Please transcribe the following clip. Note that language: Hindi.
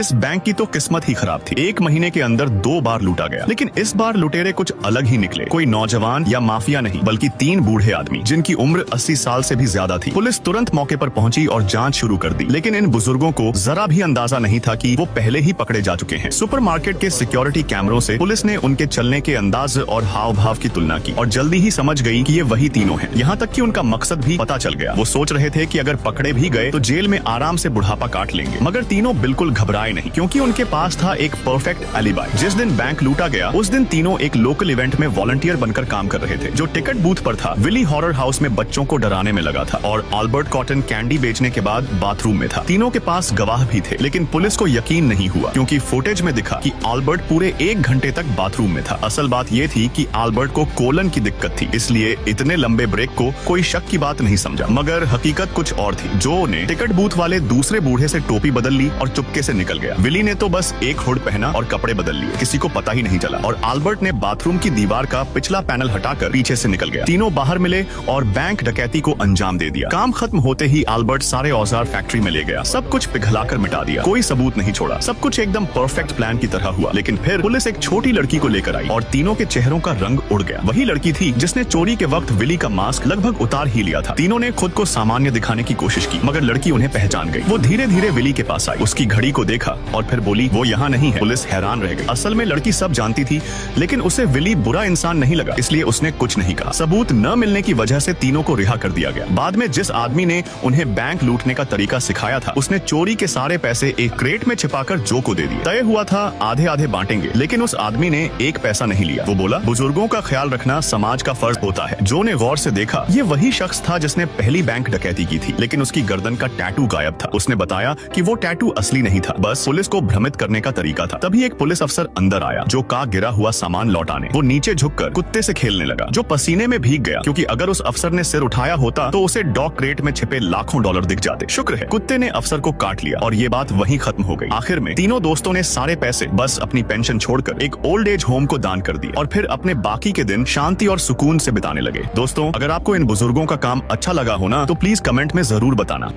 इस बैंक की तो किस्मत ही खराब थी। एक महीने के अंदर 2 बार लूटा गया, लेकिन इस बार लुटेरे कुछ अलग ही निकले। कोई नौजवान या माफिया नहीं, बल्कि 3 बूढ़े आदमी जिनकी उम्र 80 साल से भी ज्यादा थी। पुलिस तुरंत मौके पर पहुंची और जांच शुरू कर दी, लेकिन इन बुजुर्गों को जरा भी अंदाजा नहीं था कि वो पहले ही पकड़े जा चुके हैं। सुपरमार्केट के सिक्योरिटी कैमरों से पुलिस ने उनके चलने के अंदाज और हाव भाव की तुलना की और जल्दी ही समझ गई कि ये वही तीनों हैं। यहाँ तक कि उनका मकसद भी पता चल गया। वो सोच रहे थे कि अगर पकड़े भी गए तो जेल में आराम से बुढ़ापा काट लेंगे, मगर तीनों बिल्कुल घबराए नहीं, क्योंकि उनके पास था एक परफेक्ट एलिबाई। जिस दिन बैंक लूटा गया उस दिन तीनों एक लोकल इवेंट में वॉलंटियर बनकर काम कर रहे थे। जो टिकट बूथ पर था, विली हॉरर हाउस में बच्चों को डराने में लगा था और अल्बर्ट कॉटन कैंडी बेचने के बाद बाथरूम में था। तीनों के पास गवाह भी थे, लेकिन पुलिस को यकीन नहीं हुआ, क्योंकि फुटेज में दिखा कि अल्बर्ट पूरे 1 घंटे तक बाथरूम में था। असल बात ये थी कि अल्बर्ट को कोलन की दिक्कत थी, इसलिए इतने लंबे ब्रेक को कोई शक की बात नहीं समझा। मगर हकीकत कुछ और थी। जो ने टिकट बूथ वाले दूसरे बूढ़े से टोपी बदल ली और चुपके से निकल गया। विली ने तो बस एक हुड पहना और कपड़े बदल लिए, किसी को पता ही नहीं चला। और अल्बर्ट ने बाथरूम की दीवार का पिछला पैनल हटाकर पीछे से निकल गया। तीनों बाहर मिले और बैंक डकैती को अंजाम दे दिया। काम खत्म होते ही अल्बर्ट सारे औजार फैक्ट्री में ले गया, सब कुछ पिघलाकर मिटा दिया, कोई सबूत नहीं छोड़ा। सब कुछ एकदम परफेक्ट प्लान की तरह हुआ। लेकिन फिर पुलिस एक छोटी लड़की को लेकर आई और तीनों के चेहरों का रंग उड़ गया। वही लड़की थी जिसने चोरी के वक्त विली का मास्क लगभग उतार ही लिया था। तीनों ने खुद को सामान्य दिखाने की कोशिश की, मगर लड़की उन्हें पहचान गई। वो धीरे धीरे विली के पास आई, उसकी घड़ी को देखा और फिर बोली, वो यहाँ नहीं है। पुलिस हैरान रह गई। असल में लड़की सब जानती थी, लेकिन उसे विली बुरा इंसान नहीं लगा, इसलिए उसने कुछ नहीं कहा। सबूत न मिलने की वजह से तीनों को रिहा कर दिया गया। बाद में जिस आदमी ने उन्हें बैंक लूटने का तरीका सिखाया था, उसने चोरी के सारे पैसे एक क्रेट में छिपाकर जो को दे दिए। तय हुआ था आधे आधे बांटेंगे, लेकिन उस आदमी ने एक पैसा नहीं लिया। वो बोला, बुजुर्गों का ख्याल रखना समाज का फर्ज होता है। जो ने गौर से देखा, ये वही शख्स था जिसने पहली बैंक डकैती की थी, लेकिन उसकी गर्दन का टैटू गायब था। उसने बताया कि वो टैटू असली नहीं था, बस पुलिस को भ्रमित करने का तरीका था। तभी एक पुलिस अफसर अंदर आया, जो का गिरा हुआ सामान लौटाने। वो नीचे झुककर कुत्ते से खेलने लगा, जो पसीने में भीग गया, क्योंकि अगर उस अफसर ने सिर उठाया होता तो उसे डॉग क्रेट में छिपे लाखों डॉलर दिख जाते। शुक्र है कुत्ते ने अफसर को काट लिया और ये बात वहीं खत्म हो गई। आखिर में तीनों दोस्तों ने सारे पैसे बस अपनी पेंशन छोड़कर एक ओल्ड एज होम को दान कर दिया और फिर अपने बाकी के दिन शांति और सुकून से बिताने लगे। दोस्तों, अगर आपको इन बुजुर्गों का काम अच्छा लगा हो ना, तो प्लीज कमेंट में जरूर बताना।